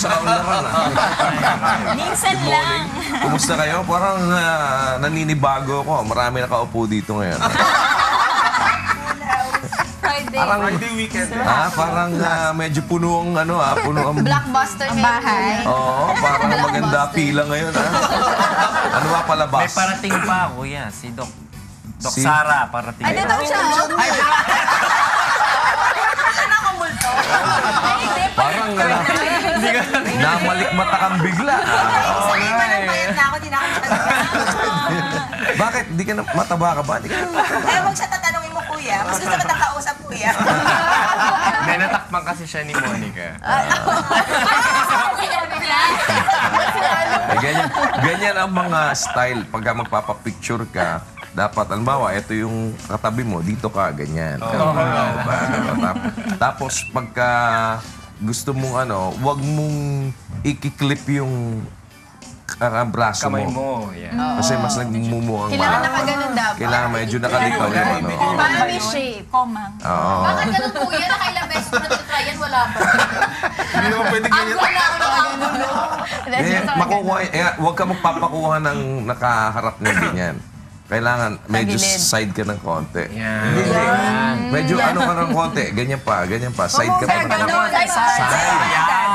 sa kaunlaran. Minsan lang. Kumusta kayo? Parang naninibago ako. Marami nakaupo dito ngayon. Friday weekend. Parang medyo puno ang puno ang Blockbuster ang bahay. Oo, parang maganda pila ngayon. Ano ba palabas? May parating pa, kuya. Si Doc Si- Sara, parating. Ano daw siya? Parang namalikmata kang bigla. Sa iba ng bayad na ako, di na ako matanda. Bakit? Di ka na mataba ka ba? Di ka na Huwag siya tatanungin mo, kuya. Mas gusto kita kausap, kuya. Hindi, natakpan kasi siya ni Monica. Ganyan ang mga style. Pagka magpapapicture ka, dapat, halimbawa, ito yung katabi mo, dito ka, ganyan. Tapos, pagka gusto mong wag mong ikiklip yung braso Kamay mo. mo, yan. Kasi mas nagmumukhang Kailangan nakaganon dapat. Kailangan medyo nakalikaw yung Para may shape. Komang. Oo. Bakit ganun kuya? Nakailang beses ko na yan, wala pa. Hindi naman pwede ganyan. Wala ako ng angulo. Makukuha, huwag ka magpapakuha ng nakaharap ng ganyan. Kailangan medyo side ka ng konti. Yan. Medyo ka ng konti. Ganyan pa. Side ka pa ng konti.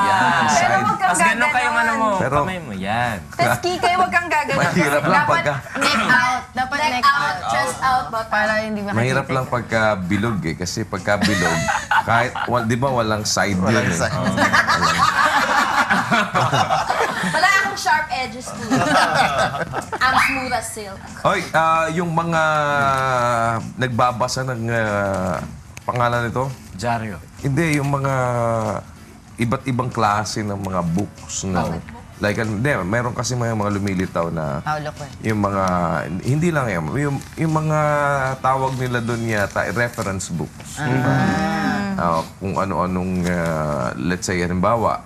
Yan, side. Tapos gano'n kayong mo, Pero- kamay mo, yan. Tapos kikay, huwag kang gagano. Mahirap lang Dapat pagka- neck out. Dapat neck out. Chest out, but Para hindi makakita. Mahirap lang pagka bilog eh. Kasi pagka bilog, kahit, di ba walang side yun eh. wala akong sharp edges kuya. I'm smooth as silk. Oy, yung mga nagbabasa ng pangalan nito, Jaryo. hindi, yung mga iba't ibang klase ng mga books na like hindi, meron kasi mga lumilitaw na Paulo ko. yung mga hindi lang yung mga tawag nila doon yata reference books. Kung ano-anong let's say halimbawa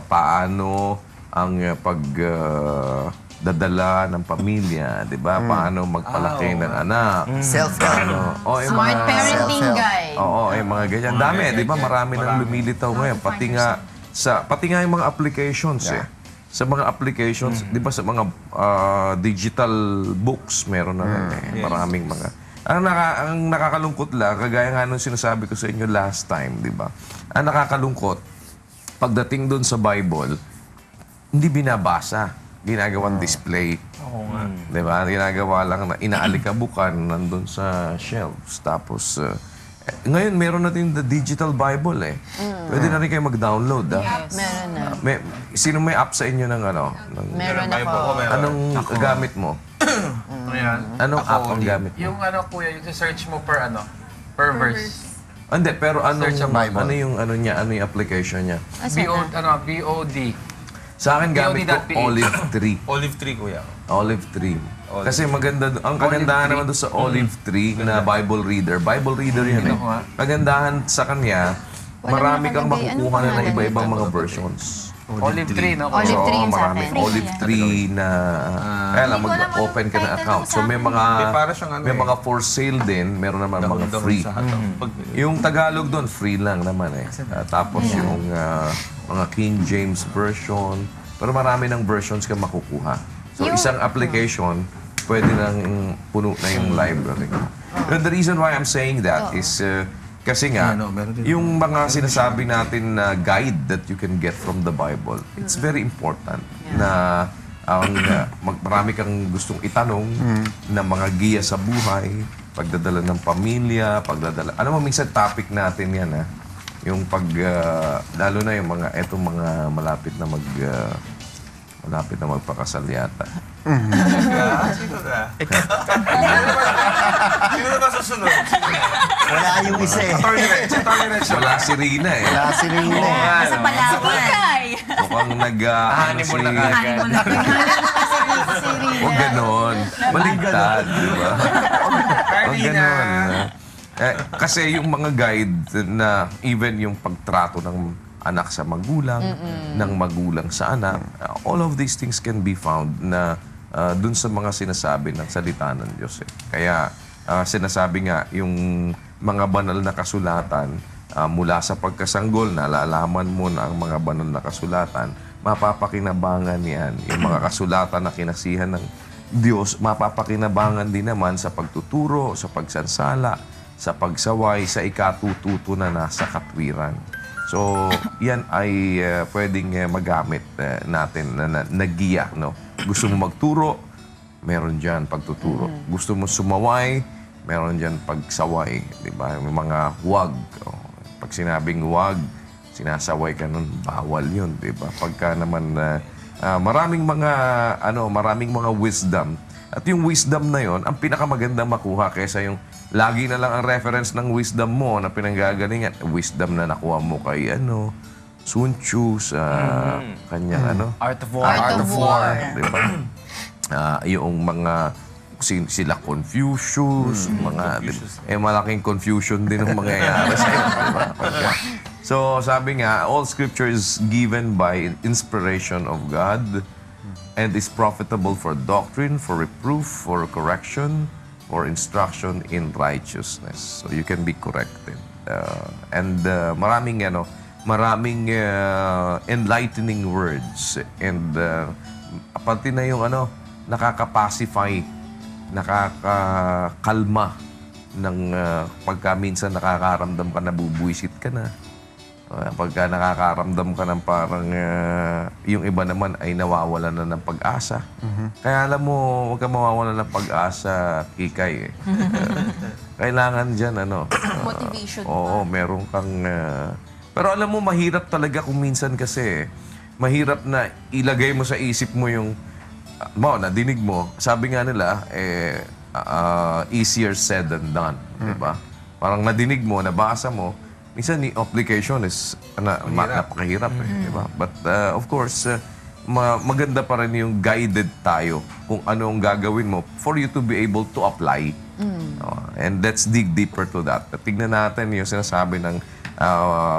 paano ang dadala ng pamilya, 'di ba? Paano magpalaki ng anak. Self-help. Yung Smart mga- parenting guide. Oo, yung mga ganyan. Dami, di ba? Marami nang lumilitaw ngayon. Pati nga yung mga applications eh. Sa mga applications, di ba sa mga digital books, meron na rin eh. Maraming mga... Ang nakakalungkot lang, kagaya nga nung sinasabi ko sa inyo last time, di ba? Ang nakakalungkot, pagdating doon sa Bible, hindi binabasa. Ginagawang display. Oo nga. Di ba? Ginagawa lang na inaalikabukan nandun sa shelves. Tapos, ngayon meron natin the digital Bible eh. Pwede na rin kayo mag-download. Meron na. Sino may app sa inyo ng Meron ako. Anong gamit mo? Anong app ang gamit mo? Yung kuya, yung search mo per verse. Hindi, pero Search ang Bible. ano yung application niya? BOD. Sa akin gamit ko BOD.ph. Olive Tree. Olive tree, kuya. Olive Tree. Kasi maganda, ang kagandahan naman doon sa Olive Tree na Bible reader yan eh. Kagandahan sa kanya, marami kang makukuha na ng iba-ibang mga versions. Olive tree, no? Olive tree yung sa maraming akin. Olive Tree na kaya lang mag-open ka ng account. So may mga for sale din, meron naman mga free. Yung Tagalog doon, free lang naman eh. Tapos yung mga King James version, pero marami ng versions ka makukuha. So isang application, pwede nang puno na yung library. But the reason why I'm saying that is kasi nga, yung mga sinasabi natin na guide that you can get from the Bible, it's very important na marami kang gustong itanong na mga giya sa buhay, pagdadala ng pamilya, ano mo minsan topic natin yan yung lalo na yung mga malapit na magpakasal yata. Sino ka? Sino na ba susunod? Wala yung isa eh. Wala si Rina eh. Wala si Rina eh. Sa Palawan. Mukhang Honeymoon na kagad. Huwag ganon. Baligtad, di ba? Huwag ganon. Kasi yung mga guide na even yung pagtrato ng anak sa magulang, ng magulang sa anak, all of these things can be found na dun sa mga sinasabi ng salita ng Diyos. Kaya sinasabi nga, yung mga banal na kasulatan, mula sa pagkasanggol, nalalaman mo na ang mga banal na kasulatan, mapapakinabangan yan. Yung mga kasulatan na kinasihan ng Diyos, mapapakinabangan din naman sa pagtuturo, sa pagsansala, sa pagsaway, sa ikatututo na nasa katwiran. So, yan ay pwedeng magamit natin na nagiya, no? Gusto mo magturo, meron dyan pagtuturo. Gusto mo sumaway, meron dyan pagsaway. Diba? May mga huwag. Pag sinabing huwag, sinasaway ka nun, bawal yun. Diba? Pagka naman maraming mga wisdom. At yung wisdom na yon, ang pinakamaganda makuha kaysa yung lagi na lang ang reference ng wisdom mo na pinanggagalingan. Wisdom na nakuha mo kay Sun Tzu sa kanyang Art of War. Art of War. Diba? Yung mga sila Confucius, mga malaking confusion din ang mangyayari sa iyo, diba? So, sabi nga, all scripture is given by inspiration of God and is profitable for doctrine, for reproof, for correction, for instruction in righteousness. So, you can be corrected. Maraming enlightening words and pati na yung nakaka-pacify, nakakakalma ng pagka minsan nakakaramdam ka na bubuisit ka na. Pagka nakakaramdam ka ng parang yung iba naman ay nawawala na ng pag-asa. Kaya alam mo, huwag ka mawawala ng pag-asa, Kikay. Kailangan dyan, Motivation. Oo, meron kang... pero alam mo, mahirap talaga kung minsan kasi, mahirap na ilagay mo sa isip mo yung nadinig mo, sabi nga nila, easier said than done. Diba? Parang nadinig mo, nabasa mo, minsan the application is napakahirap. Diba? But of course, maganda pa rin yung guided tayo kung ano ang gagawin mo for you to be able to apply. And let's dig deeper to that. Tignan natin yung sinasabi ng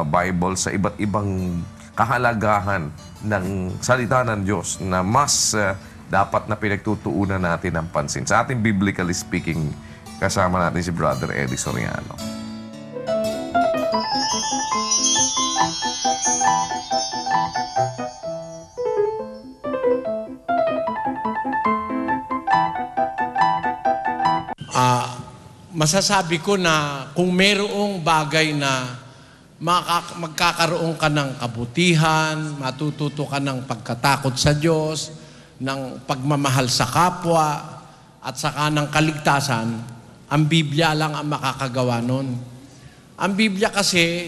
Bible sa iba't ibang kahalagahan ng salita ng Diyos na mas dapat na pinagtutuunan natin ng pansin. Sa ating biblically speaking, kasama natin si Brother Eddie Soriano. Masasabi ko na kung mayroong bagay na magkakaroon ka ng kabutihan, matututo ka ng pagkatakot sa Diyos, ng pagmamahal sa kapwa, at saka ng kaligtasan, ang Biblia lang ang makakagawa nun. Ang Biblia kasi,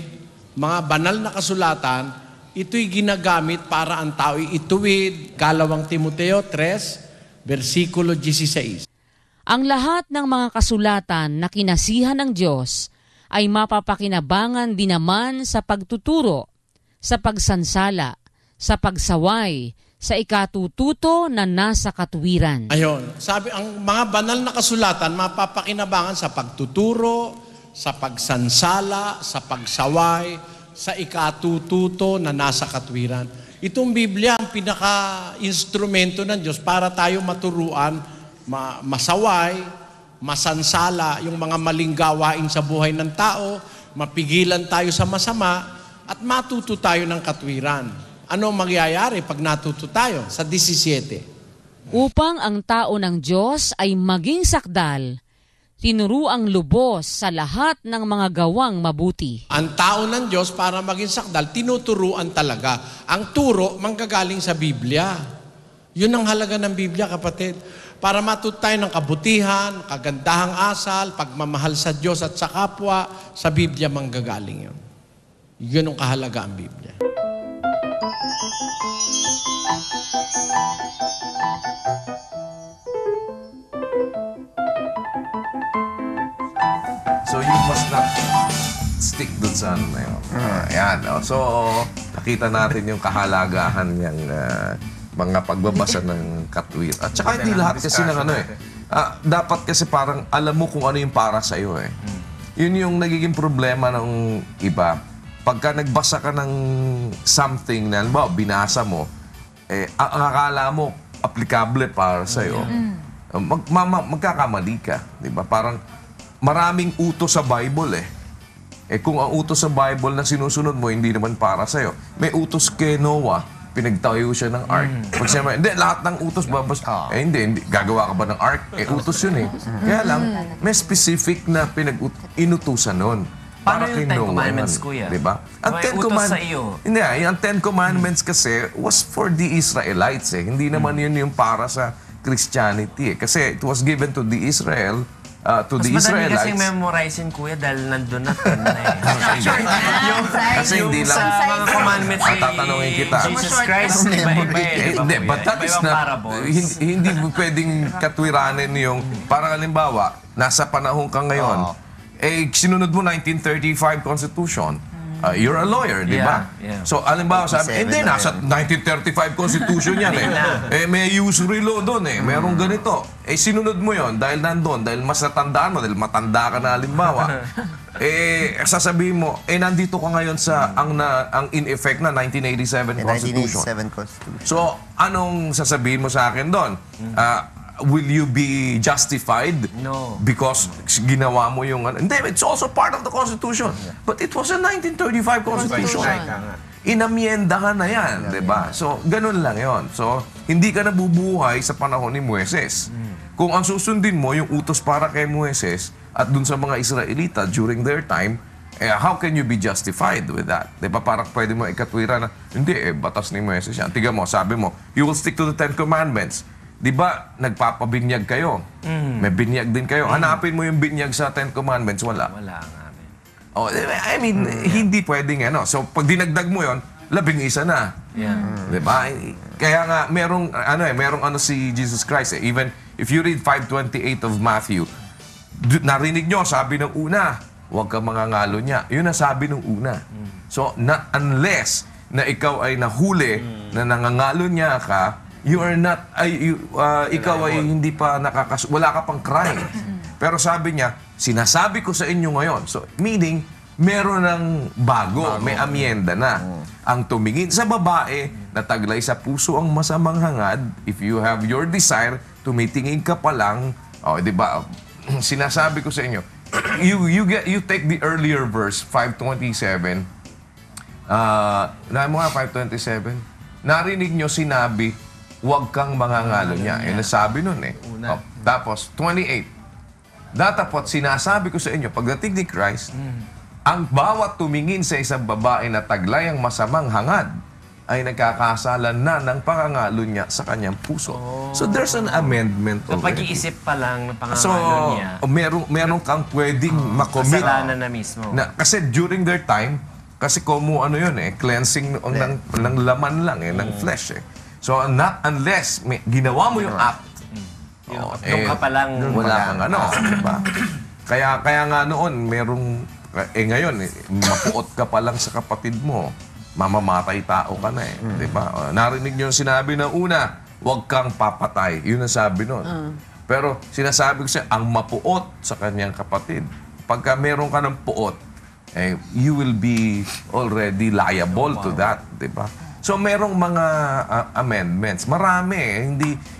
mga banal na kasulatan, ito'y ginagamit para ang tao'y ituwid. 2 Timoteo 3, versikulo 16. Ang lahat ng mga kasulatan na kinasihan ng Diyos ay mapapakinabangan din naman sa pagtuturo, sa pagsansala, sa pagsaway, sa ikatututo na nasa katwiran. Ayon, sabi, ang mga banal na kasulatan mapapakinabangan sa pagtuturo, sa pagsansala, sa pagsaway, sa ikatututo na nasa katwiran. Itong Biblia ang pinaka-instrumento ng Diyos para tayo maturuan, masaway, masansala yung mga maling gawain sa buhay ng tao, mapigilan tayo sa masama, at matuto tayo ng katwiran. Ano mangyayari pag natuto tayo? Sa 17. Upang ang tao ng Diyos ay maging sakdal, tinuruang lubos sa lahat ng mga gawang mabuti. Ang tao ng Diyos para maging sakdal, tinuturuan talaga. Ang turo, manggagaling sa Biblia. Yun ang halaga ng Biblia, kapatid. Para matuto tayo ng kabutihan, kagandahang asal, pagmamahal sa Diyos at sa kapwa, sa Biblia manggagaling yun. Yun ang kahalaga ang Biblia. So you must not stick dun sa na yun. Ayan. So, nakita natin yung kahalagahan niyang mga pagbabasa ng katwir. At saka hindi lahat kasi ng dapat kasi parang alam mo kung ano yung para sa iyo eh. Yun yung nagiging problema ng iba. Pagka nagbasa ka ng something na, binasa mo, ang akala mo applicable para sa iyo, magkakamali ka. Diba? Parang maraming utos sa Bible eh. Eh kung ang utos sa Bible na sinusunod mo, hindi naman para sa'yo. May utos kay Noah, pinagtayo siya ng ark. Pag sinabi, hindi, lahat ng utos babas. Hindi, gagawa ka ba ng ark? Eh, utos yun eh. Kaya lang, may specific na inutusan nun. Paano yung kay Ten Noah Commandments, yun. kuya? Diba? Ang May Ten utos Commandments, sa iyo. Hindi, ang Ten Commandments kasi was for the Israelites eh. Hindi naman yun yung para sa Christianity eh. Kasi it was given to the Israel, to the Mas madali Israelites. kasing memorizing, kuya, dahil nandun na 10 na eh. Kasi hindi lang. Sa mga commandments ni Tatanungin kita. Jesus Christ, iba-iba eh. Hindi, but that is Iba-ibang not, parables. hindi mo pwedeng katwiranin yung, parang halimbawa, nasa panahon ka ngayon, eh, sinunod mo 1935 Constitution. You're a lawyer, di ba? Yeah. So, halimbawa, sabi, hindi, nasa 1935 Constitution yan eh. May usury law doon eh. Merong ganito. Eh, sinunod mo yon dahil nandun, dahil mas natandaan mo, dahil matanda ka na halimbawa. Eh, sasabihin mo, eh, nandito ka ngayon sa, ang in effect na 1987 Constitution. 1987 Constitution. So, anong sasabihin mo sa akin doon? Will you be justified? No. Because ginawa mo yung... Hindi, it's also part of the Constitution. But it was a 1935 Constitution. Inamyendahan na yan, di ba? So, ganun lang yon. So, hindi ka nabubuhay sa panahon ni Moises. Kung ang susundin mo, yung utos para kay Moises at dun sa mga Israelita during their time, how can you be justified with that? Di ba? Parang pwede mo ikatwira na, hindi, batas ni Moises yan. Tiga mo, sabi mo, you will stick to the Ten Commandments. Di ba, nagpapabinyag kayo? May binyag din kayo. Hanapin mo yung binyag sa Ten Commandments, wala. Wala nga rin. Oh, I mean, hindi pwedeng ano. So, pag dinagdag mo yon, 11 na. Yeah. Di ba? Kaya nga, merong ano si Jesus Christ eh. Even if you read 5:28 of Matthew, narinig nyo, sabi ng una, huwag kang mangangalo niya. Yun ang sabi ng una. So, not unless na ikaw ay nahuli na nangangalo niya ka, you are not, ikaw ay hindi pa wala ka pang crime. Pero sabi niya, sinasabi ko sa inyo ngayon. So, meaning, meron ng bago. May amyenda na. Ang tumingin sa babae, nataglay sa puso ang masamang hangad, if you have your desire, tumitingin ka pa lang, di ba, sinasabi ko sa inyo, you take the earlier verse, 5:27, mo nga 5:27, narinig nyo sinabi, huwag kang mangangalo niya. Yung nasabi nun eh. Tapos, 28. Datapot, sinasabi ko sa inyo, pagdating ni Christ, ang bawat tumingin sa isang babae na taglay ang masamang hangad ay nagkakasalan na ng pangangalo niya sa kanyang puso. So, there's an amendment So, already. pag-iisip pa lang ng So, pangangalo niya, meron kang pwedeng makommit. kasalanan na mismo. Kasi during their time, kasi ano yun eh, cleansing ng laman lang eh, ng flesh eh. So, not unless ginawa mo yung act, Doon ka pa lang wala kang ano, diba? Kaya nga noon, ngayon, mapuot ka pa lang sa kapatid mo, mamamatay tao ka na eh, diba? Narinig niyo yung sinabi na una, huwag kang papatay. Yun ang sabi nun. Pero sinasabi ko siya, ang mapuot sa kanyang kapatid, pagka meron ka ng puot, you will be already liable to that, diba? So, merong mga amendments. Marami eh.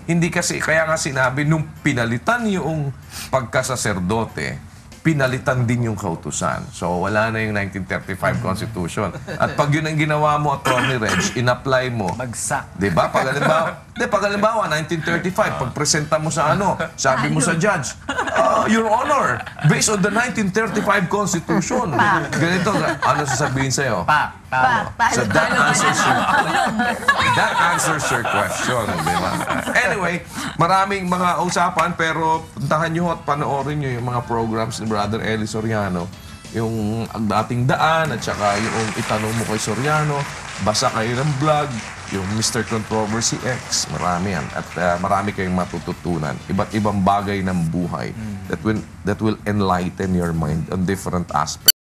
Hindi kasi, kaya nga sinabi, nung pinalitan yung pagkasaserdote, pinalitan din yung kautusan. So, wala na yung 1935 Constitution. At pag yun ang ginawa mo, Atty. Reg, in-apply mo. Bagsak. Diba? Pag halimbawa, 1935, pag-presenta mo sa sabi mo sa judge, Your Honor, based on the 1935 Constitution, ganito, ano sasabihin sa'yo? So that answers your question. Diba? Anyway, maraming mga usapan, pero puntahan nyo at panoorin nyo yung mga programs ni Brother Eli Soriano. Yung Ang Dating Daan at saka yung Itanong Mo Kay Soriano. Basa kayo ng vlog, yung Mr. Controversy X. Marami yan. At marami kayong matututunan. Iba't ibang bagay ng buhay that will enlighten your mind on different aspects.